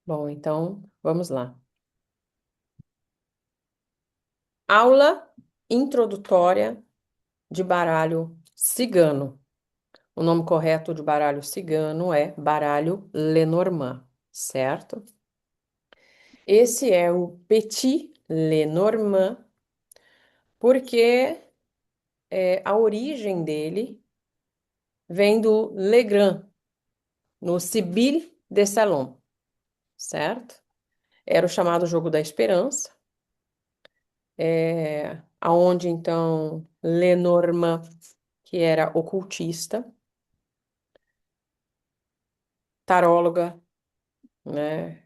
Bom, então vamos lá. Aula introdutória de baralho cigano. O nome correto de baralho cigano é baralho Lenormand, certo? Esse é o Petit Lenormand, porque a origem dele vem do Legrand, no Sibylle de Salon, certo? Era o chamado Jogo da Esperança, aonde então Lenormand, que era ocultista, taróloga, né?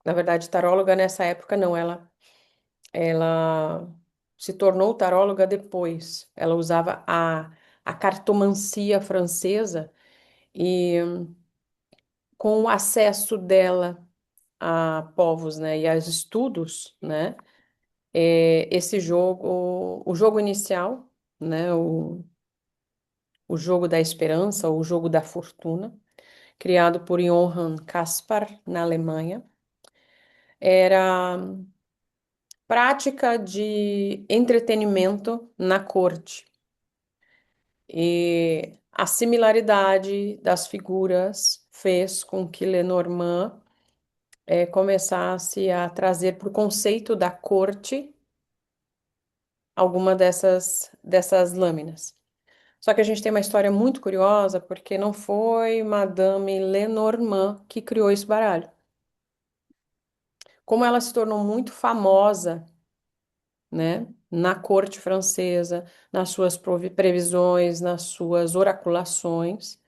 Na verdade, taróloga nessa época não, ela se tornou taróloga depois. Ela usava a cartomancia francesa e com o acesso dela a povos, né, e a estudos, né, esse jogo, o jogo inicial, né, o jogo da esperança, ou o jogo da fortuna, criado por Johann Caspar na Alemanha, era prática de entretenimento na corte. E a similaridade das figuras fez com que Lenormand começasse a trazer para o conceito da corte alguma dessas lâminas. Só que a gente tem uma história muito curiosa, porque não foi Madame Lenormand que criou esse baralho. Como ela se tornou muito famosa, né, na corte francesa, nas suas previsões, nas suas oraculações,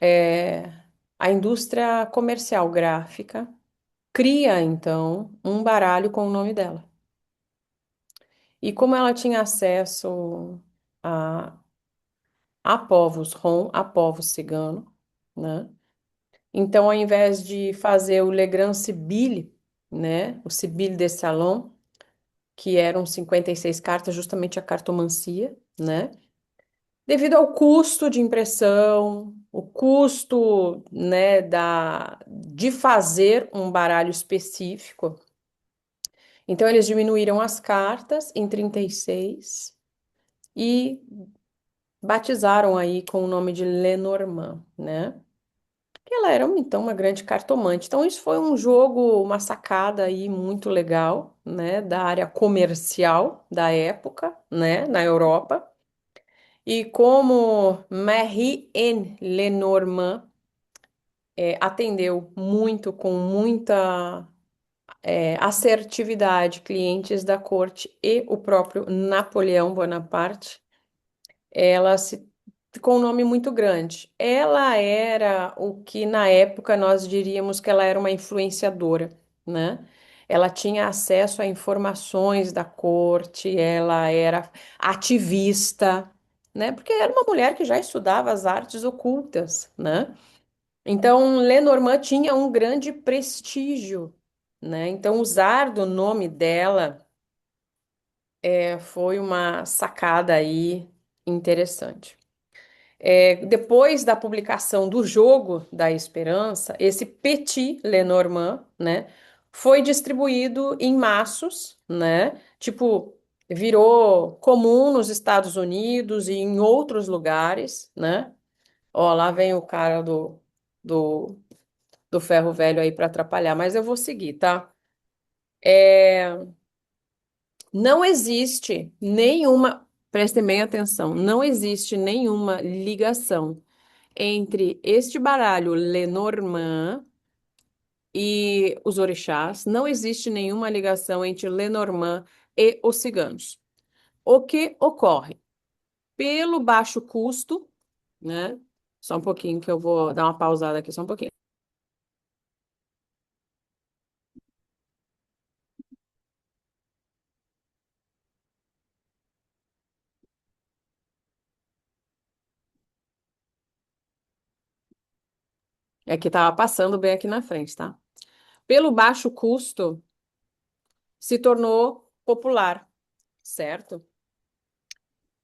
é, a indústria comercial gráfica cria, então, um baralho com o nome dela. E como ela tinha acesso a, a povos rom, a povos cigano, né? Então, ao invés de fazer o Legrand Sibylle, né, o Sibylle de Salon, que eram 56 cartas, justamente a cartomancia, né? Devido ao custo de impressão, o custo, né, de fazer um baralho específico. Então, eles diminuíram as cartas em 36 e batizaram aí com o nome de Lenormand, né? Que ela era, então, uma grande cartomante. Então, isso foi um jogo, uma sacada aí muito legal, né, da área comercial da época, né, na Europa. E como Marie-Anne Lenormand atendeu muito, com muita assertividade, clientes da corte e o próprio Napoleão Bonaparte, ela se ficou um nome muito grande. Ela era o que na época nós diríamos que ela era uma influenciadora, né? Ela tinha acesso a informações da corte, ela era ativista, né? Porque era uma mulher que já estudava as artes ocultas, né? Então, Lenormand tinha um grande prestígio, né? Então, usar do nome dela foi uma sacada aí interessante. Depois da publicação do Jogo da Esperança, esse Petit Lenormand, né, foi distribuído em maços, né? Tipo, virou comum nos Estados Unidos e em outros lugares, né? Ó, lá vem o cara do, do ferro velho aí para atrapalhar, mas eu vou seguir, tá? É, não existe nenhuma, prestem bem atenção, não existe nenhuma ligação entre este baralho Lenormand e os orixás, não existe nenhuma ligação entre Lenormand e os ciganos. O que ocorre? Pelo baixo custo, né? Só um pouquinho que eu vou dar uma pausada aqui, só um pouquinho. É que estava passando bem aqui na frente, tá? Pelo baixo custo, se tornou popular, certo?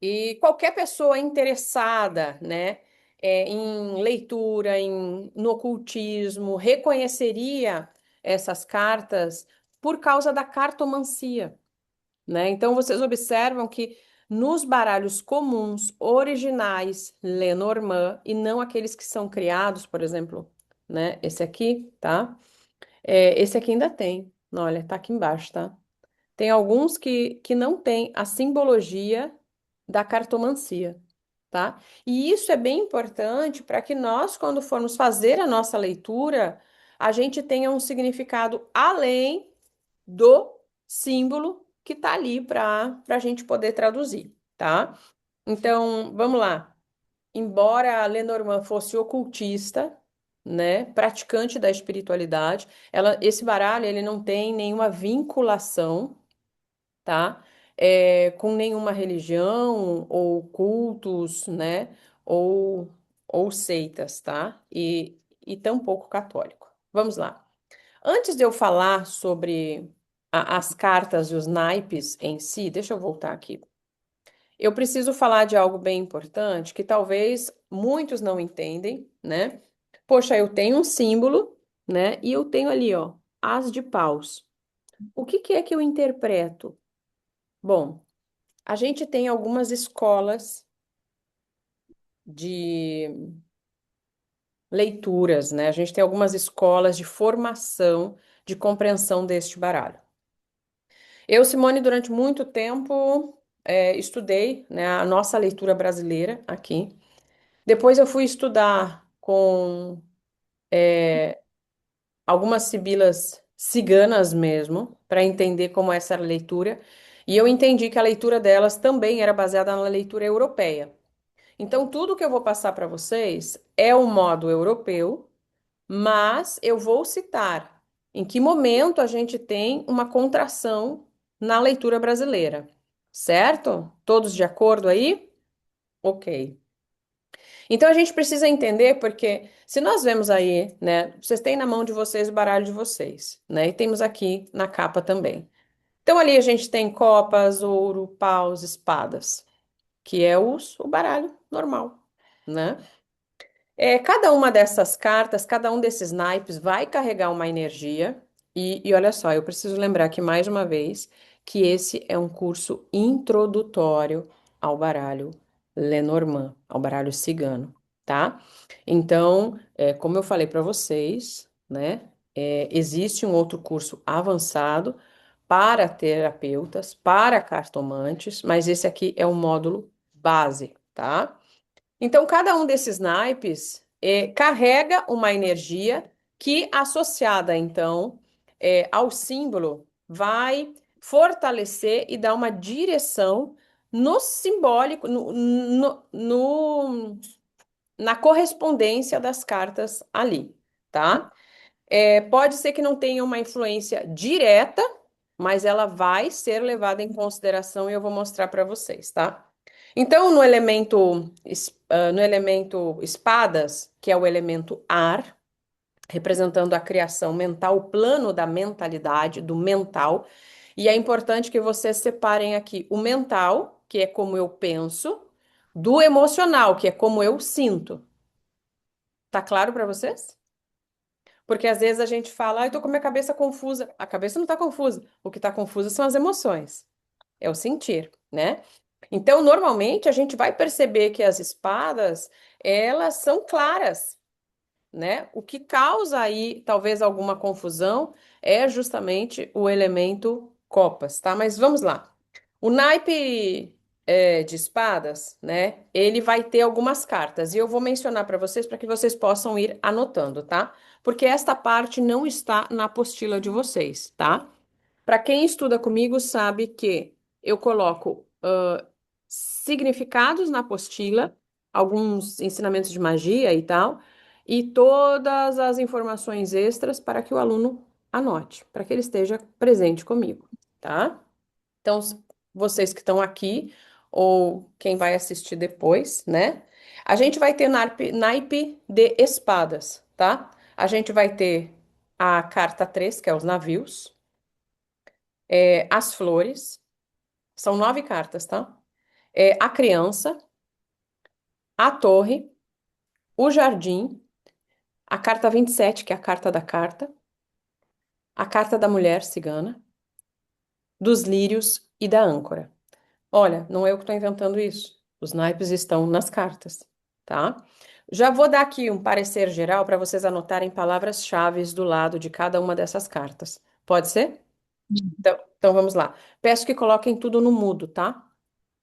E qualquer pessoa interessada, né, em leitura, no ocultismo, reconheceria essas cartas por causa da cartomancia, né? Então vocês observam que nos baralhos comuns, originais, Lenormand, e não aqueles que são criados, por exemplo, né? Esse aqui, tá? Esse aqui ainda tem. Olha, tá aqui embaixo, tá? Tem alguns que não têm a simbologia da cartomancia, tá? E isso é bem importante para que nós, quando formos fazer a nossa leitura, a gente tenha um significado além do símbolo que tá ali para a gente poder traduzir, tá? Então, vamos lá. Embora a Lenormand fosse ocultista, né, praticante da espiritualidade, esse baralho ele não tem nenhuma vinculação, tá? Com nenhuma religião ou cultos, né? Ou, ou seitas, tá? E tampouco católico. Vamos lá. Antes de eu falar sobre as cartas e os naipes em si, deixa eu voltar aqui. Eu preciso falar de algo bem importante que talvez muitos não entendem, né? Poxa, eu tenho um símbolo, né? E eu tenho ali, ó, as de paus. O que que é que eu interpreto? Bom, a gente tem algumas escolas de leituras, né? A gente tem algumas escolas de formação, de compreensão deste baralho. Eu, Simone, durante muito tempo estudei, né, a nossa leitura brasileira aqui. Depois eu fui estudar com algumas sibilas ciganas mesmo, para entender como é essa leitura. E eu entendi que a leitura delas também era baseada na leitura europeia. Então, tudo que eu vou passar para vocês é o modo europeu, mas eu vou citar em que momento a gente tem uma contração na leitura brasileira, certo? Todos de acordo aí? Ok. Então a gente precisa entender porque se nós vemos aí, né, vocês têm na mão de vocês o baralho de vocês, né? E temos aqui na capa também. Então ali a gente tem copas, ouro, paus, espadas, que é o baralho normal, né? Cada uma dessas cartas, cada um desses naipes vai carregar uma energia. E olha só, eu preciso lembrar aqui mais uma vez que esse é um curso introdutório ao baralho Lenormand, ao baralho cigano, tá? Então, como eu falei para vocês, né? Existe um outro curso avançado para terapeutas, para cartomantes, mas esse aqui é o módulo base, tá? Então, cada um desses naipes carrega uma energia que, associada, então, ao símbolo, vai fortalecer e dar uma direção no simbólico, na correspondência das cartas ali, tá? Pode ser que não tenha uma influência direta, mas ela vai ser levada em consideração e eu vou mostrar para vocês, tá? Então, no elemento espadas, que é o elemento ar, representando a criação mental, o plano da mentalidade, do mental, e é importante que vocês separem aqui o mental, que é como eu penso, do emocional, que é como eu sinto. Tá claro para vocês? Porque às vezes a gente fala, ai, tô com minha cabeça confusa. A cabeça não tá confusa. O que tá confuso são as emoções. É o sentir, né? Então, normalmente a gente vai perceber que as espadas, elas são claras, né? O que causa aí talvez alguma confusão é justamente o elemento copas, tá? Mas vamos lá. O naipe de espadas, né? Ele vai ter algumas cartas e eu vou mencionar para vocês para que vocês possam ir anotando, tá? Porque esta parte não está na apostila de vocês, tá? Para quem estuda comigo sabe que eu coloco significados na apostila, alguns ensinamentos de magia e tal, e todas as informações extras para que o aluno anote, para que ele esteja presente comigo, tá? Então, vocês que estão aqui, ou quem vai assistir depois, né? A gente vai ter naipe de espadas, tá? A gente vai ter a carta 3 que é os navios, as flores, são 9 cartas, tá? A criança, a torre, o jardim, a carta 27, que é a carta da carta, a carta da mulher cigana, dos lírios e da âncora. Olha, não é eu que estou inventando isso. Os naipes estão nas cartas, tá? Já vou dar aqui um parecer geral para vocês anotarem palavras-chave do lado de cada uma dessas cartas. Pode ser? Então vamos lá. Peço que coloquem tudo no mudo, tá?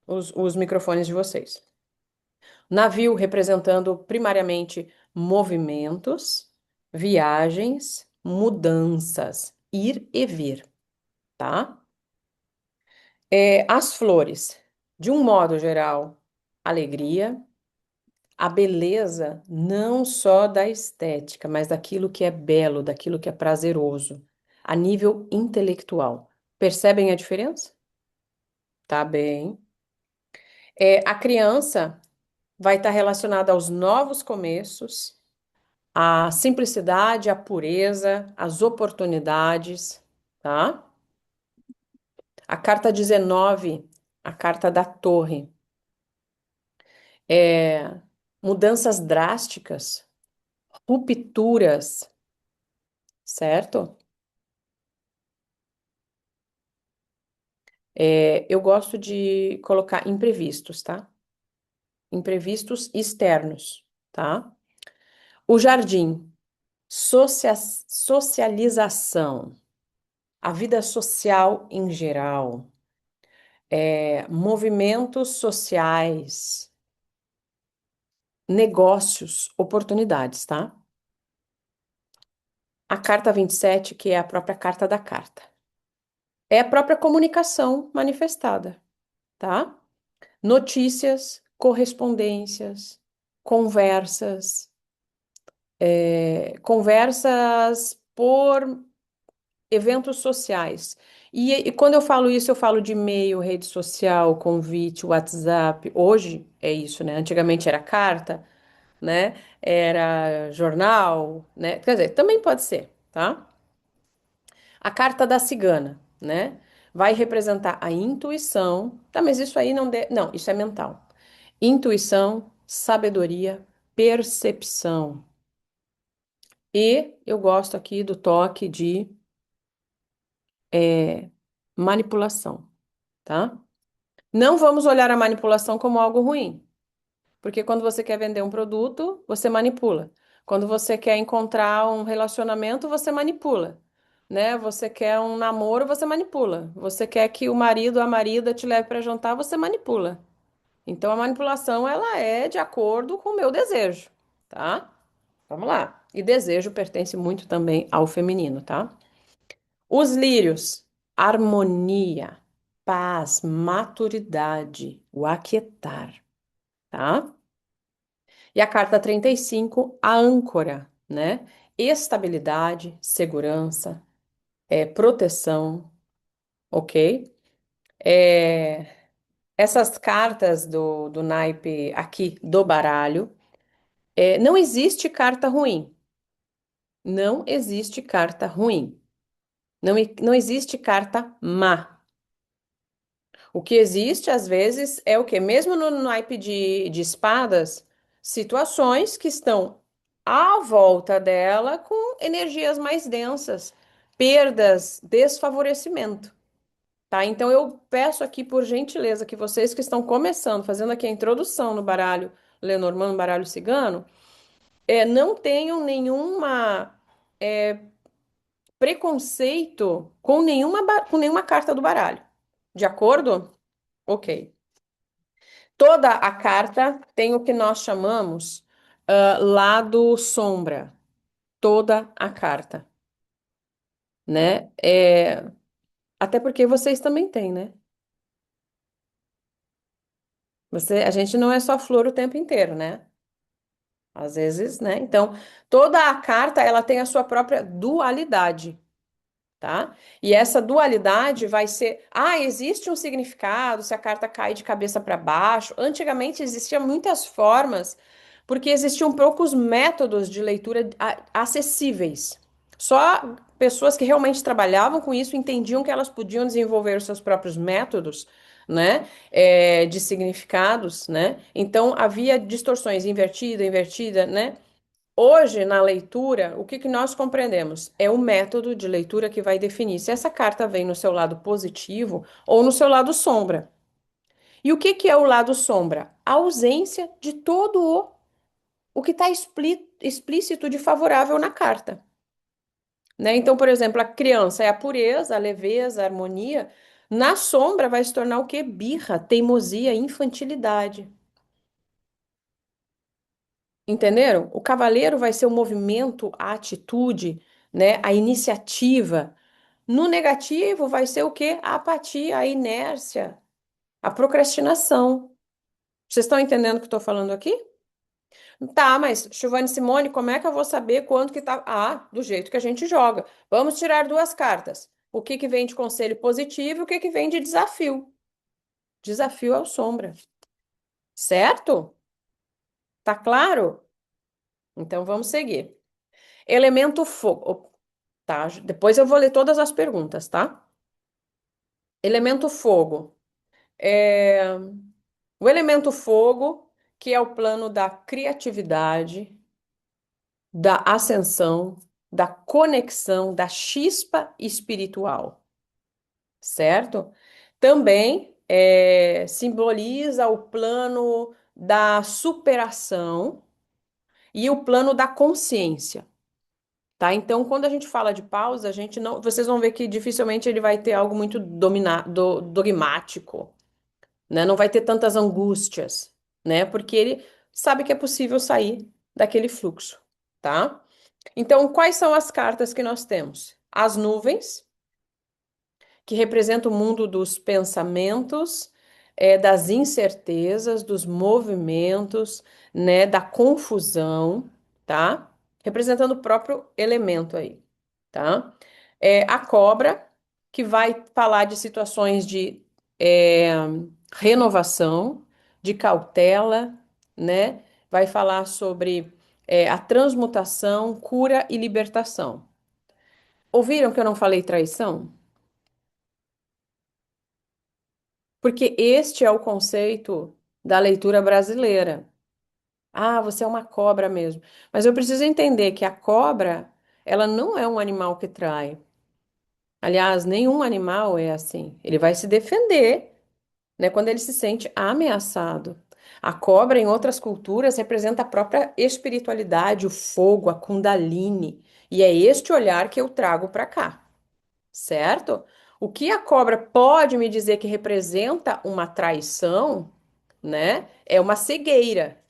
Os microfones de vocês. Navio representando primariamente movimentos, viagens, mudanças, ir e vir, tá? As flores, de um modo geral, alegria, a beleza não só da estética, mas daquilo que é belo, daquilo que é prazeroso, a nível intelectual. Percebem a diferença? Tá bem. A criança vai estar relacionada aos novos começos, à simplicidade, à pureza, às oportunidades, tá? A carta 19, a carta da torre, é mudanças drásticas, rupturas, certo? Eu gosto de colocar imprevistos, tá? Imprevistos externos, tá? O jardim, socialização, a vida social em geral, movimentos sociais, negócios, oportunidades, tá? A carta 27, que é a própria carta da carta. É a própria comunicação manifestada, tá? Notícias, correspondências, conversas, conversas por eventos sociais. E quando eu falo isso, eu falo de e-mail, rede social, convite, WhatsApp. Hoje é isso, né? Antigamente era carta, né? Era jornal, né? Quer dizer, também pode ser, tá? A carta da cigana, né? Vai representar a intuição. Tá, mas isso aí não, isso é mental. Intuição, sabedoria, percepção. E eu gosto aqui do toque de é, manipulação, tá? Não vamos olhar a manipulação como algo ruim, porque quando você quer vender um produto, você manipula. Quando você quer encontrar um relacionamento, você manipula, né? Você quer um namoro, você manipula. Você quer que o marido, a marida te leve para jantar, você manipula. Então a manipulação ela é de acordo com o meu desejo, tá? Vamos lá. E desejo pertence muito também ao feminino, tá? Os lírios, harmonia, paz, maturidade, o aquietar, tá? E a carta 35, a âncora, né? Estabilidade, segurança, proteção, ok? É, essas cartas do naipe aqui do baralho, não existe carta ruim. Não existe carta ruim. Não existe carta má. O que existe, às vezes, é o quê? Mesmo no naipe de espadas, situações que estão à volta dela com energias mais densas, perdas, desfavorecimento, tá? Então eu peço aqui, por gentileza, que vocês que estão começando, fazendo aqui a introdução no baralho Lenormand, no baralho cigano, não tenham nenhuma preconceito com com nenhuma carta do baralho. De acordo? Ok. Toda a carta tem o que nós chamamos lado sombra. Toda a carta, né? Até porque vocês também têm, né? A gente não é só flor o tempo inteiro, né? Às vezes, né? Então, toda a carta ela tem a sua própria dualidade. Tá? E essa dualidade vai ser, existe um significado se a carta cai de cabeça para baixo. Antigamente existiam muitas formas, porque existiam poucos métodos de leitura acessíveis. Só pessoas que realmente trabalhavam com isso entendiam que elas podiam desenvolver os seus próprios métodos, né? De significados, né? Então havia distorções invertida, invertida, né? Hoje, na leitura, o que que nós compreendemos? É o método de leitura que vai definir se essa carta vem no seu lado positivo ou no seu lado sombra. E o que que é o lado sombra? A ausência de todo o que está explícito de favorável na carta, né? Então, por exemplo, a criança é a pureza, a leveza, a harmonia. Na sombra vai se tornar o quê? Birra, teimosia, infantilidade. Entenderam? O cavaleiro vai ser o movimento, a atitude, né? A iniciativa. No negativo vai ser o quê? A apatia, a inércia, a procrastinação. Vocês estão entendendo o que eu estou falando aqui? Tá, mas Giovanni Simone, como é que eu vou saber quanto que tá? Ah, do jeito que a gente joga. Vamos tirar duas cartas. O que que vem de conselho positivo e o que que vem de desafio? Desafio é o sombra, certo? Tá claro? Então vamos seguir. Elemento fogo. Tá, depois eu vou ler todas as perguntas, tá? Elemento fogo. É... O elemento fogo, que é o plano da criatividade, da ascensão, da conexão, da chispa espiritual, certo? Também simboliza o plano da superação e o plano da consciência, tá? Então, quando a gente fala de pausa, a gente não, vocês vão ver que dificilmente ele vai ter algo muito dogmático, né? Não vai ter tantas angústias, né? Porque ele sabe que é possível sair daquele fluxo, tá? Então, quais são as cartas que nós temos? As nuvens, que representa o mundo dos pensamentos, das incertezas, dos movimentos, né, da confusão, tá? Representando o próprio elemento aí, tá? A cobra, que vai falar de situações de é, renovação, de cautela, né? Vai falar sobre a transmutação, cura e libertação. Ouviram que eu não falei traição? Porque este é o conceito da leitura brasileira. Ah, você é uma cobra mesmo. Mas eu preciso entender que a cobra, ela não é um animal que trai. Aliás, nenhum animal é assim. Ele vai se defender, né, quando ele se sente ameaçado. A cobra, em outras culturas, representa a própria espiritualidade, o fogo, a Kundalini. E é este olhar que eu trago para cá, certo? O que a cobra pode me dizer que representa uma traição, né? É uma cegueira,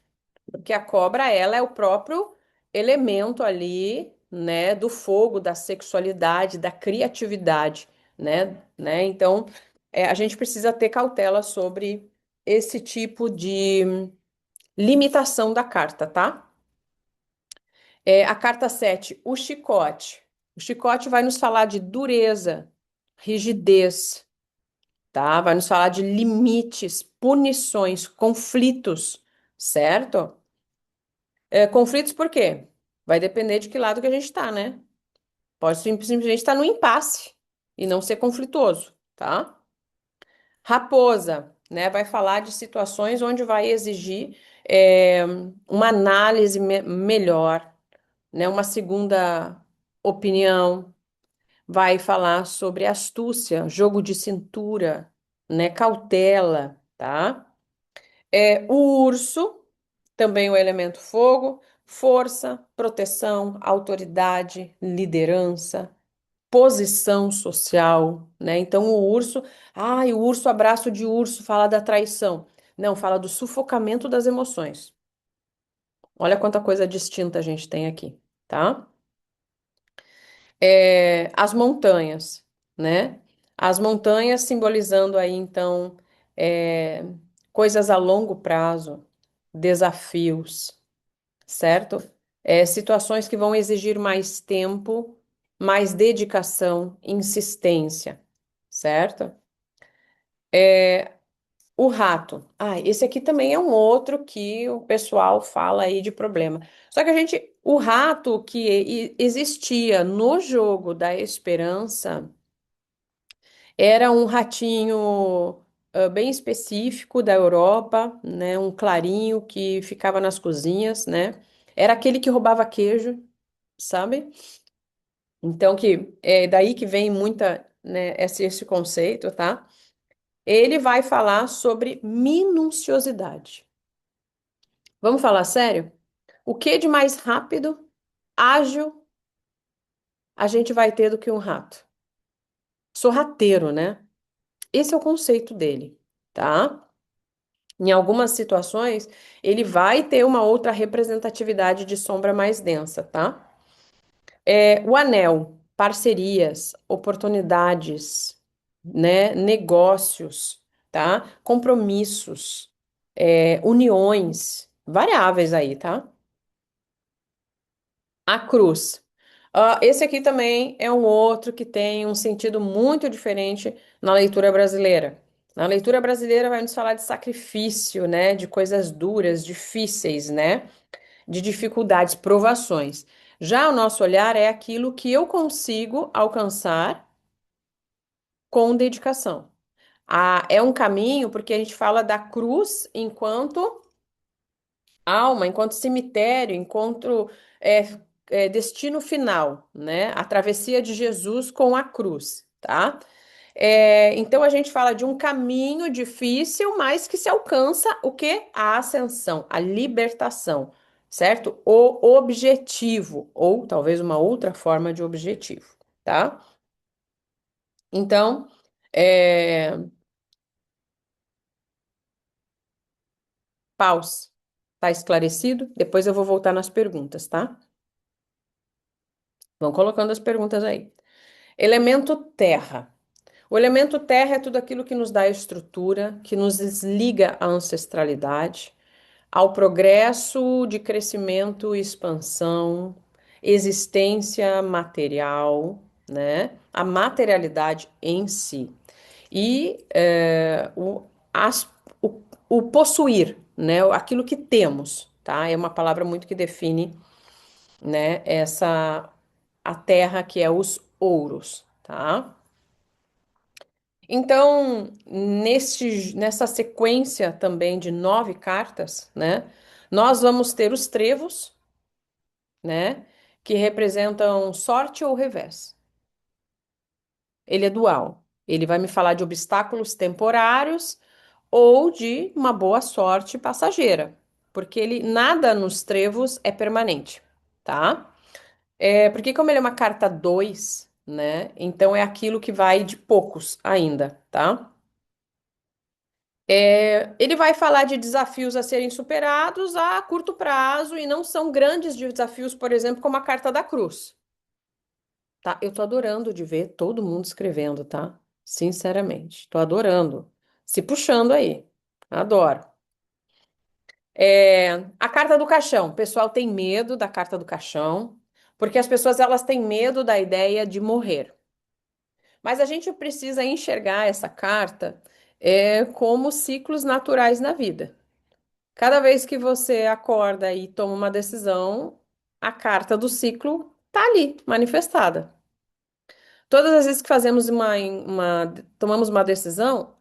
porque a cobra, ela é o próprio elemento ali, né, do fogo, da sexualidade, da criatividade, né? Então, a gente precisa ter cautela sobre esse tipo de limitação da carta, tá? A carta 7, o chicote. O chicote vai nos falar de dureza, rigidez, tá? Vai nos falar de limites, punições, conflitos, certo? Conflitos por quê? Vai depender de que lado que a gente tá, né? Pode simplesmente estar no impasse e não ser conflituoso, tá? Raposa, né? Vai falar de situações onde vai exigir é, uma análise melhor, né? Uma segunda opinião. Vai falar sobre astúcia, jogo de cintura, né? Cautela, tá? O urso, também o elemento fogo, força, proteção, autoridade, liderança, posição social, né? Então o urso, abraço de urso, fala da traição. Não, fala do sufocamento das emoções. Olha quanta coisa distinta a gente tem aqui, tá? As montanhas, né? As montanhas simbolizando aí, então, é, coisas a longo prazo, desafios, certo? Situações que vão exigir mais tempo, mais dedicação, insistência, certo? O rato. Ah, esse aqui também é um outro que o pessoal fala aí de problema. Só que o rato que existia no jogo da esperança era um ratinho. bem específico da Europa, né? Um clarinho que ficava nas cozinhas, né? Era aquele que roubava queijo, sabe? Então, que é daí que vem muita, né, esse conceito, tá? Ele vai falar sobre minuciosidade. Vamos falar sério? O que de mais rápido, ágil, a gente vai ter do que um rato? Sorrateiro, né? Esse é o conceito dele, tá? Em algumas situações, ele vai ter uma outra representatividade de sombra mais densa, tá? O anel, parcerias, oportunidades, né? Negócios, tá? Compromissos, uniões, variáveis aí, tá? A cruz. Esse aqui também é um outro que tem um sentido muito diferente na leitura brasileira. Na leitura brasileira vai nos falar de sacrifício, né? De coisas duras, difíceis, né? De dificuldades, provações. Já o nosso olhar é aquilo que eu consigo alcançar com dedicação. É um caminho porque a gente fala da cruz enquanto alma, enquanto cemitério, enquanto é, destino final, né? A travessia de Jesus com a cruz, tá? Então a gente fala de um caminho difícil, mas que se alcança o quê? A ascensão, a libertação, certo? O objetivo, ou talvez uma outra forma de objetivo, tá? Então, é, paus, tá esclarecido? Depois eu vou voltar nas perguntas, tá? Vão colocando as perguntas aí. Elemento terra. O elemento terra é tudo aquilo que nos dá estrutura, que nos liga à ancestralidade, ao progresso de crescimento e expansão, existência material, né? A materialidade em si. E as- o, o possuir, né? Aquilo que temos, tá? É uma palavra muito que define, né? A terra que é os ouros, tá? Então, nessa sequência também de 9 cartas, né, nós vamos ter os trevos, né, que representam sorte ou revés. Ele é dual. Ele vai me falar de obstáculos temporários ou de uma boa sorte passageira, porque ele nada nos trevos é permanente, tá? Porque como ele é uma carta 2, né, então é aquilo que vai de poucos ainda, tá? Ele vai falar de desafios a serem superados a curto prazo e não são grandes desafios, por exemplo, como a carta da cruz, tá? Eu tô adorando de ver todo mundo escrevendo, tá? Sinceramente, tô adorando. Se puxando aí. Adoro. A carta do caixão. O pessoal tem medo da carta do caixão, porque as pessoas elas têm medo da ideia de morrer. Mas a gente precisa enxergar essa carta como ciclos naturais na vida. Cada vez que você acorda e toma uma decisão, a carta do ciclo tá ali, manifestada. Todas as vezes que tomamos uma decisão,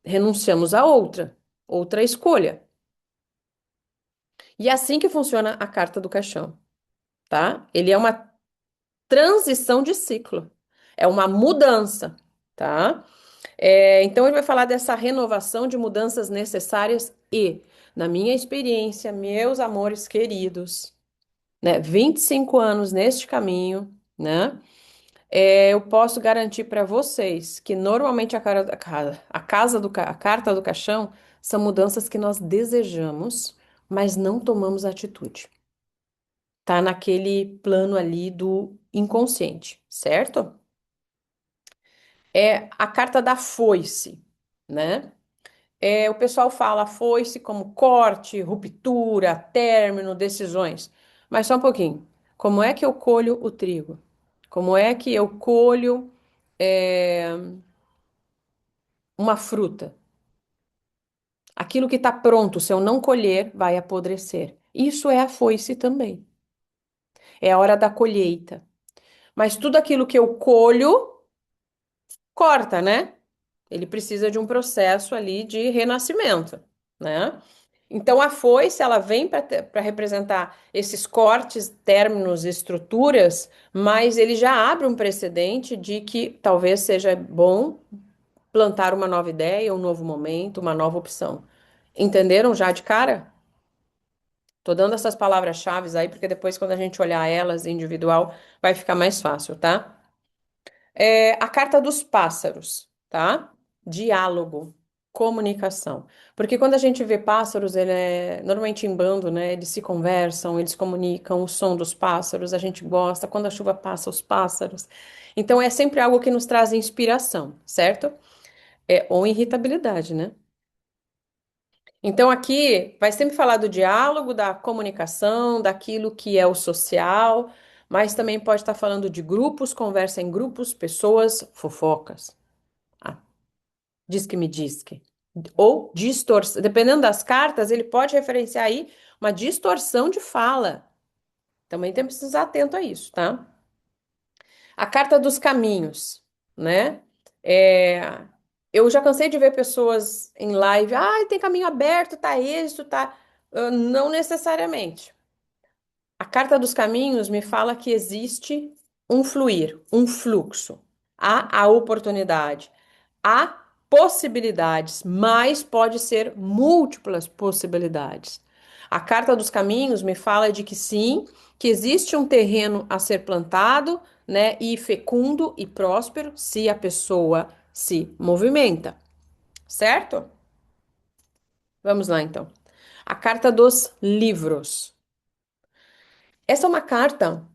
renunciamos a outra escolha. E é assim que funciona a carta do caixão, tá? Ele é uma transição de ciclo, é uma mudança, tá? Então ele vai falar dessa renovação de mudanças necessárias e, na minha experiência, meus amores queridos, né, 25 anos neste caminho, né? Eu posso garantir para vocês que normalmente a carta do caixão são mudanças que nós desejamos, mas não tomamos atitude. Tá naquele plano ali do inconsciente, certo? É a carta da foice, né? O pessoal fala foice como corte, ruptura, término, decisões. Mas só um pouquinho. Como é que eu colho o trigo? Como é que eu colho é, uma fruta? Aquilo que está pronto, se eu não colher, vai apodrecer. Isso é a foice também. É a hora da colheita. Mas tudo aquilo que eu colho, corta, né? ele precisa de um processo ali de renascimento, né? Então, a foice, ela vem para representar esses cortes, términos, estruturas, mas ele já abre um precedente de que talvez seja bom plantar uma nova ideia, um novo momento, uma nova opção. Entenderam já de cara? Tô dando essas palavras-chave aí, porque depois, quando a gente olhar elas individual, vai ficar mais fácil, tá? A carta dos pássaros, tá? Diálogo, comunicação. Porque quando a gente vê pássaros, ele é normalmente em bando, né? Eles se conversam, eles comunicam, o som dos pássaros, a gente gosta. Quando a chuva passa, os pássaros. Então é sempre algo que nos traz inspiração, certo? Ou irritabilidade, né? Então aqui vai sempre falar do diálogo, da comunicação, daquilo que é o social, mas também pode estar falando de grupos, conversa em grupos, pessoas, fofocas. Ah, diz que me diz que. Ou distorção. Dependendo das cartas, ele pode referenciar aí uma distorção de fala. Também temos que estar atento a isso, tá? A carta dos caminhos, né? É, eu já cansei de ver pessoas em live, tem caminho aberto, tá isso, tá. Não necessariamente. A carta dos caminhos me fala que existe um fluir, um fluxo. Há a oportunidade, há possibilidades, mas pode ser múltiplas possibilidades. A carta dos caminhos me fala de que sim, que existe um terreno a ser plantado, né, e fecundo e próspero se a pessoa se movimenta, certo? Vamos lá então. A carta dos livros. Essa é uma carta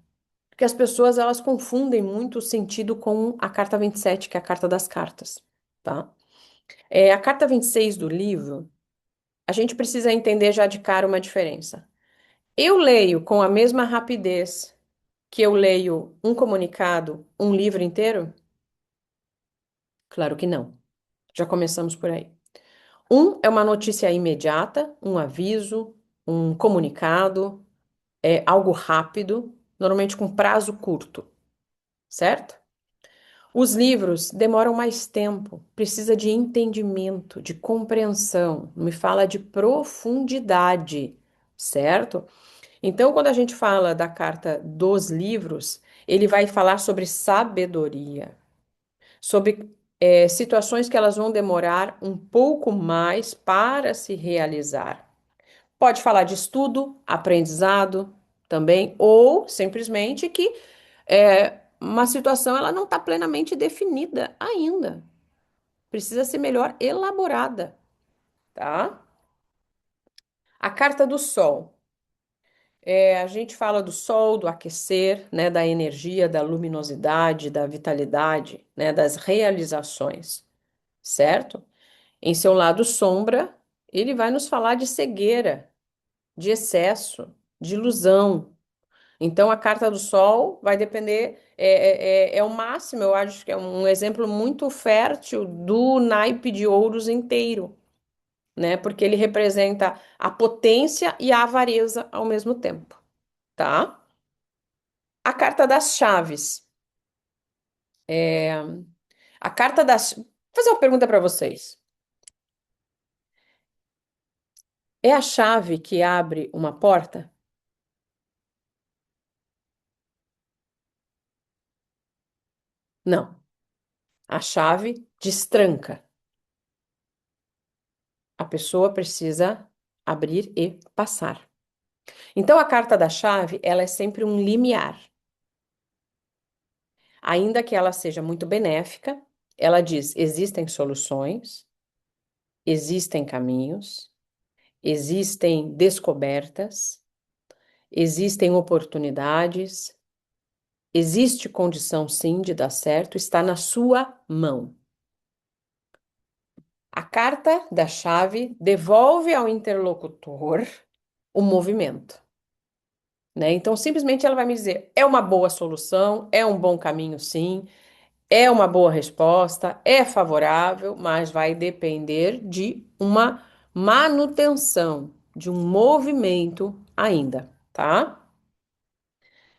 que as pessoas elas confundem muito o sentido com a carta 27, que é a carta das cartas, tá? A carta 26 do livro, a gente precisa entender já de cara uma diferença. Eu leio com a mesma rapidez que eu leio um comunicado, um livro inteiro? Claro que não. Já começamos por aí. Um é uma notícia imediata, um aviso, um comunicado, é algo rápido, normalmente com prazo curto, certo? Os livros demoram mais tempo, precisa de entendimento, de compreensão, me fala de profundidade, certo? Então, quando a gente fala da carta dos livros, ele vai falar sobre sabedoria, sobre situações que elas vão demorar um pouco mais para se realizar. Pode falar de estudo, aprendizado também, ou simplesmente que uma situação ela não está plenamente definida ainda. Precisa ser melhor elaborada, tá? A carta do Sol. A gente fala do Sol, do aquecer, né, da energia, da luminosidade, da vitalidade, né, das realizações, certo? Em seu lado sombra, ele vai nos falar de cegueira, de excesso, de ilusão. Então, a carta do Sol vai depender, é o máximo, eu acho que é um exemplo muito fértil do naipe de ouros inteiro, né? Porque ele representa a potência e a avareza ao mesmo tempo, tá? A carta das chaves. A carta das. Vou fazer uma pergunta para vocês. É a chave que abre uma porta? Não. A chave destranca. A pessoa precisa abrir e passar. Então, a carta da chave, ela é sempre um limiar. Ainda que ela seja muito benéfica, ela diz: existem soluções, existem caminhos, existem descobertas, existem oportunidades, existe condição sim de dar certo, está na sua mão. A carta da chave devolve ao interlocutor o movimento, né? Então, simplesmente ela vai me dizer: é uma boa solução, é um bom caminho, sim, é uma boa resposta, é favorável, mas vai depender de uma manutenção, de um movimento ainda, tá?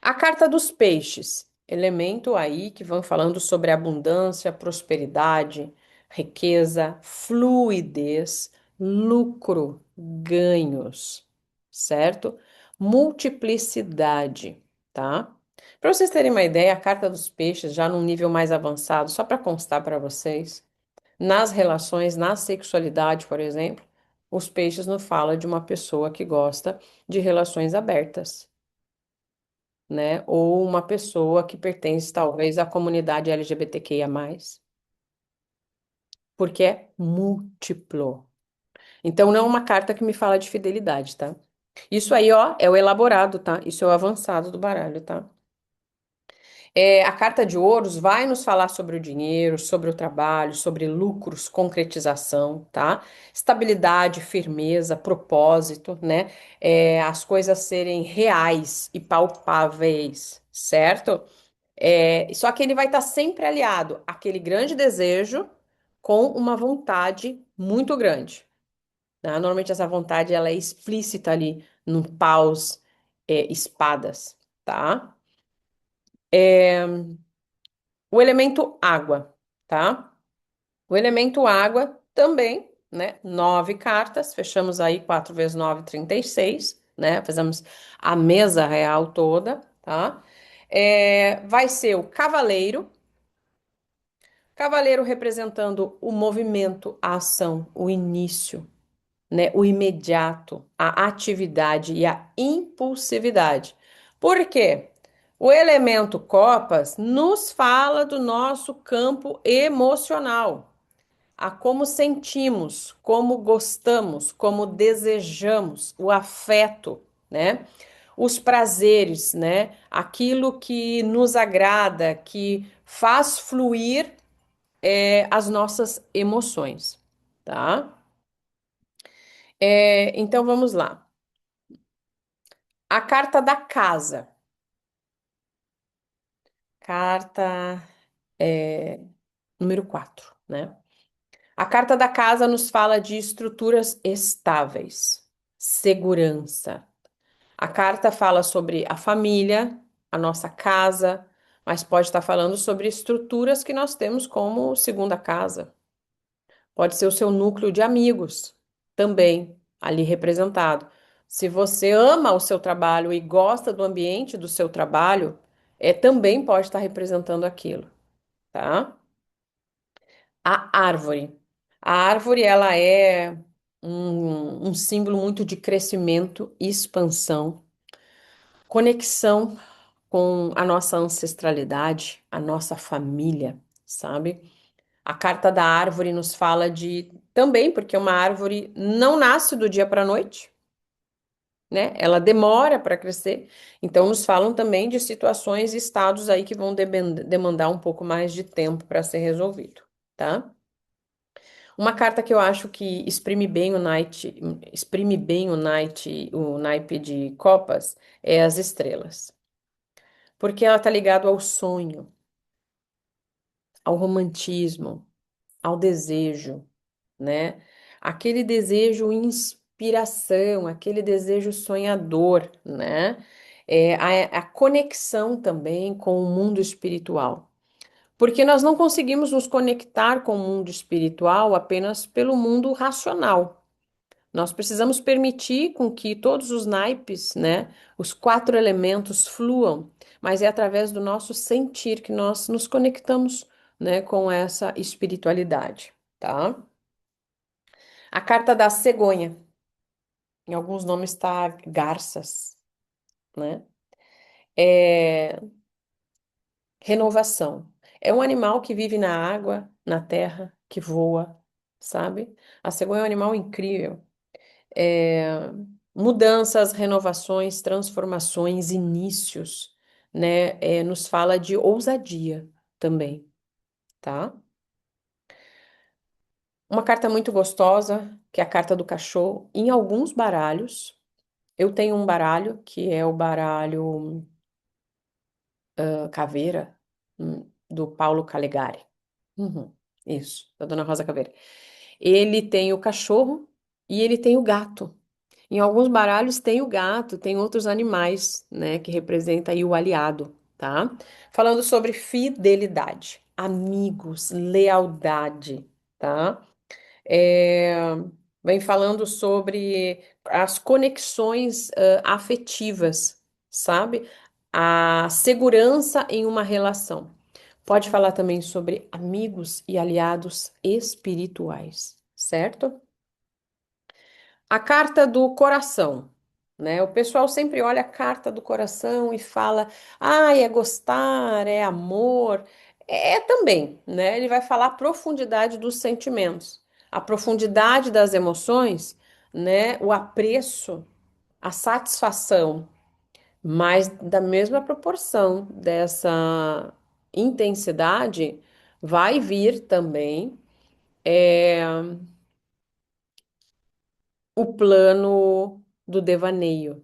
A carta dos peixes, elemento aí que vão falando sobre abundância, prosperidade, riqueza, fluidez, lucro, ganhos, certo? Multiplicidade, tá? Para vocês terem uma ideia, a carta dos peixes, já num nível mais avançado, só para constar para vocês, nas relações, na sexualidade, por exemplo, os peixes nos fala de uma pessoa que gosta de relações abertas, né? Ou uma pessoa que pertence talvez à comunidade LGBTQIA+, porque é múltiplo. Então, não é uma carta que me fala de fidelidade, tá? Isso aí, ó, é o elaborado, tá? Isso é o avançado do baralho, tá? A carta de ouros vai nos falar sobre o dinheiro, sobre o trabalho, sobre lucros, concretização, tá? Estabilidade, firmeza, propósito, né? As coisas serem reais e palpáveis, certo? Só que ele vai estar sempre aliado àquele grande desejo com uma vontade muito grande, tá? Normalmente essa vontade ela é explícita ali no paus, espadas, tá? O elemento água, tá? O elemento água também, né? 9 cartas, fechamos aí 4 vezes 9, 36, né? Fazemos a mesa real toda, tá? Vai ser o cavaleiro. Cavaleiro representando o movimento, a ação, o início, né? O imediato, a atividade e a impulsividade. Por quê? O elemento copas nos fala do nosso campo emocional, a como sentimos, como gostamos, como desejamos, o afeto, né? Os prazeres, né? Aquilo que nos agrada, que faz fluir as nossas emoções, tá? Então vamos lá. A carta da casa. Carta número 4, né? A carta da casa nos fala de estruturas estáveis, segurança. A carta fala sobre a família, a nossa casa, mas pode estar falando sobre estruturas que nós temos como segunda casa. Pode ser o seu núcleo de amigos também ali representado. Se você ama o seu trabalho e gosta do ambiente do seu trabalho, também pode estar representando aquilo, tá? A árvore. A árvore, ela é um símbolo muito de crescimento e expansão, conexão com a nossa ancestralidade, a nossa família, sabe? A carta da árvore nos fala de também, porque uma árvore não nasce do dia para a noite, né? Ela demora para crescer. Então, nos falam também de situações e estados aí que vão demandar um pouco mais de tempo para ser resolvido, tá? Uma carta que eu acho que exprime bem o naipe de copas é as estrelas, porque ela tá ligado ao sonho, ao romantismo, ao desejo, né? Aquele desejo inspiração, aquele desejo sonhador, né? A conexão também com o mundo espiritual. Porque nós não conseguimos nos conectar com o mundo espiritual apenas pelo mundo racional. Nós precisamos permitir com que todos os naipes, né, os 4 elementos fluam, mas é através do nosso sentir que nós nos conectamos, né, com essa espiritualidade, tá? A carta da cegonha, em alguns nomes está garças, né? É renovação. É um animal que vive na água, na terra, que voa, sabe? A cegonha é um animal incrível. É, mudanças, renovações, transformações, inícios, né? Nos fala de ousadia também, tá? Uma carta muito gostosa, que é a carta do cachorro, em alguns baralhos. Eu tenho um baralho, que é o baralho Caveira, do Paulo Calegari. Uhum, isso, da Dona Rosa Caveira. Ele tem o cachorro e ele tem o gato. Em alguns baralhos tem o gato, tem outros animais, né, que representa aí o aliado, tá? Falando sobre fidelidade, amigos, lealdade, tá? É, vem falando sobre as conexões afetivas, sabe? A segurança em uma relação. Pode falar também sobre amigos e aliados espirituais, certo? A carta do coração, né? O pessoal sempre olha a carta do coração e fala, ah, é gostar, é amor. É também, né? Ele vai falar a profundidade dos sentimentos, a profundidade das emoções, né? O apreço, a satisfação, mas da mesma proporção dessa intensidade vai vir também o plano do devaneio.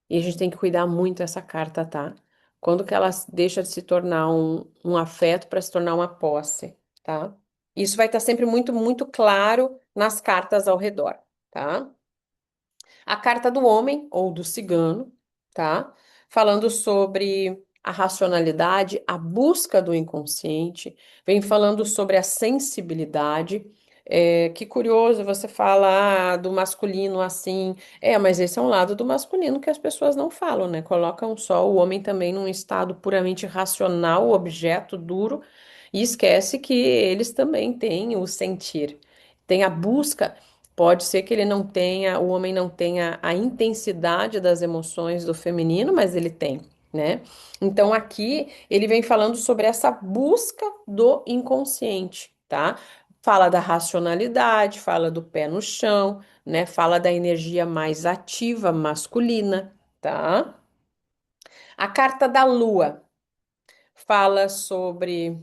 E a gente tem que cuidar muito essa carta, tá? Quando que ela deixa de se tornar um afeto para se tornar uma posse, tá? Isso vai estar sempre muito, muito claro nas cartas ao redor, tá? A carta do homem ou do cigano, tá? Falando sobre a racionalidade, a busca do inconsciente, vem falando sobre a sensibilidade. Que curioso, você fala do masculino assim. Mas esse é um lado do masculino que as pessoas não falam, né? Colocam só o homem também num estado puramente racional, objeto duro, e esquece que eles também têm o sentir. Tem a busca. Pode ser que ele não tenha, o homem não tenha a intensidade das emoções do feminino, mas ele tem, né? Então aqui ele vem falando sobre essa busca do inconsciente, tá? Fala da racionalidade, fala do pé no chão, né? Fala da energia mais ativa masculina, tá? A carta da lua fala sobre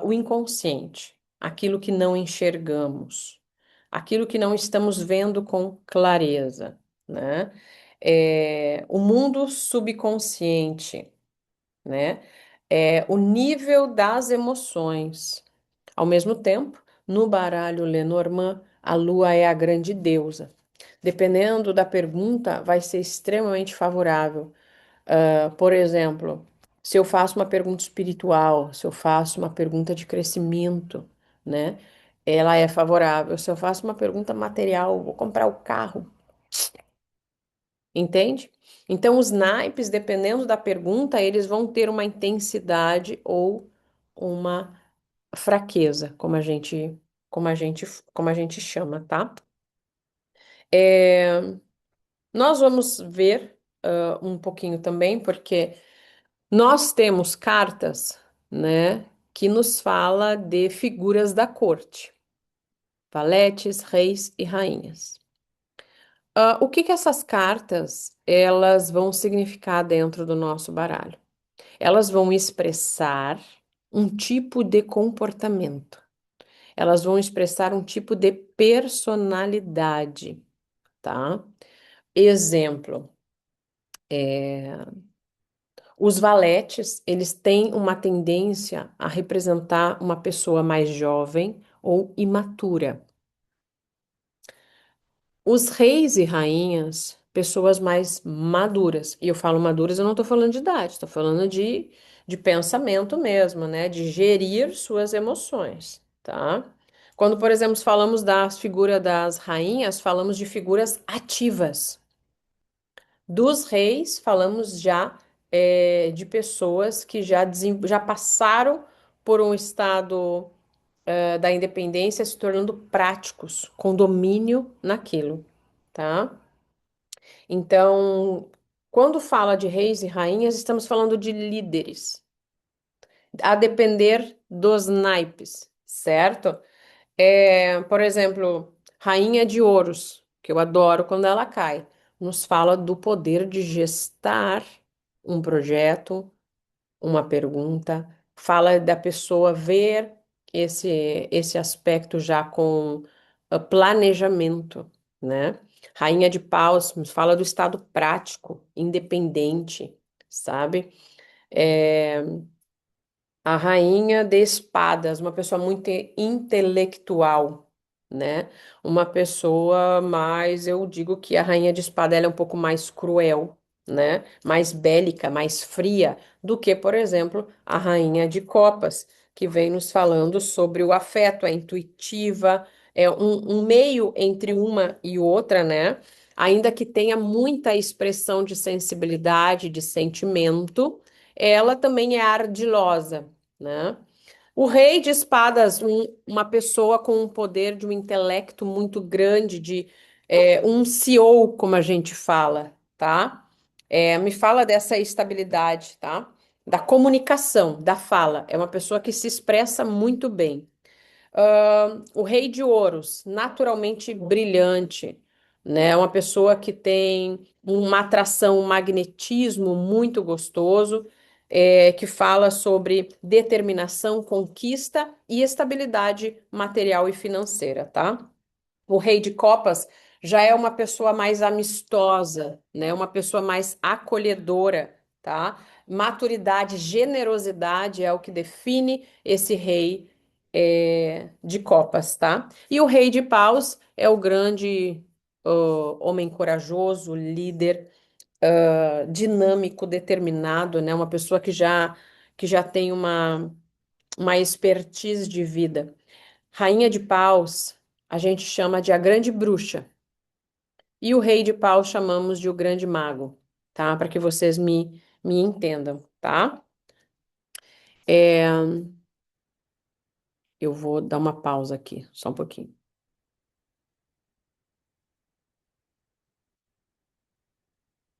o inconsciente, aquilo que não enxergamos, aquilo que não estamos vendo com clareza, né? O mundo subconsciente, né? O nível das emoções. Ao mesmo tempo, no baralho Lenormand, a lua é a grande deusa. Dependendo da pergunta, vai ser extremamente favorável. Por exemplo, se eu faço uma pergunta espiritual, se eu faço uma pergunta de crescimento, né? Ela é favorável. Se eu faço uma pergunta material, vou comprar o carro, entende? Então, os naipes, dependendo da pergunta, eles vão ter uma intensidade ou uma fraqueza, como a gente chama, tá? É, nós vamos ver um pouquinho também, porque nós temos cartas, né, que nos fala de figuras da corte, valetes, reis e rainhas. O que que essas cartas elas vão significar dentro do nosso baralho? Elas vão expressar um tipo de comportamento. Elas vão expressar um tipo de personalidade, tá? Exemplo, os valetes, eles têm uma tendência a representar uma pessoa mais jovem ou imatura. Os reis e rainhas, pessoas mais maduras. E eu falo maduras, eu não estou falando de idade, estou falando de pensamento mesmo, né? De gerir suas emoções, tá? Quando, por exemplo, falamos da figura das rainhas, falamos de figuras ativas. Dos reis, falamos já de pessoas que já passaram por um estado da independência, se tornando práticos, com domínio naquilo, tá? Então, quando fala de reis e rainhas, estamos falando de líderes, a depender dos naipes, certo? Por exemplo, Rainha de Ouros, que eu adoro quando ela cai, nos fala do poder de gestar um projeto, uma pergunta, fala da pessoa ver esse aspecto já com planejamento, né? Rainha de Paus nos fala do estado prático, independente, sabe? É, a rainha de espadas, uma pessoa muito intelectual, né? Uma pessoa mais, eu digo que a rainha de espada ela é um pouco mais cruel, né? Mais bélica, mais fria do que, por exemplo, a rainha de copas, que vem nos falando sobre o afeto, a intuitiva, é um meio entre uma e outra, né? Ainda que tenha muita expressão de sensibilidade, de sentimento, ela também é ardilosa, né? O rei de espadas, uma pessoa com um poder de um intelecto muito grande, de um CEO, como a gente fala, tá? Me fala dessa estabilidade, tá? Da comunicação, da fala. É uma pessoa que se expressa muito bem. O rei de ouros, naturalmente brilhante, né? Uma pessoa que tem uma atração, um magnetismo muito gostoso, que fala sobre determinação, conquista e estabilidade material e financeira, tá? O rei de copas já é uma pessoa mais amistosa, né? Uma pessoa mais acolhedora, tá? Maturidade, generosidade é o que define esse rei de copas, tá? E o rei de paus é o grande homem corajoso, líder, dinâmico, determinado, né? Uma pessoa que já tem uma expertise de vida. Rainha de paus, a gente chama de a grande bruxa. E o rei de paus chamamos de o grande mago, tá? Para que vocês me entendam, tá? É, eu vou dar uma pausa aqui, só um pouquinho.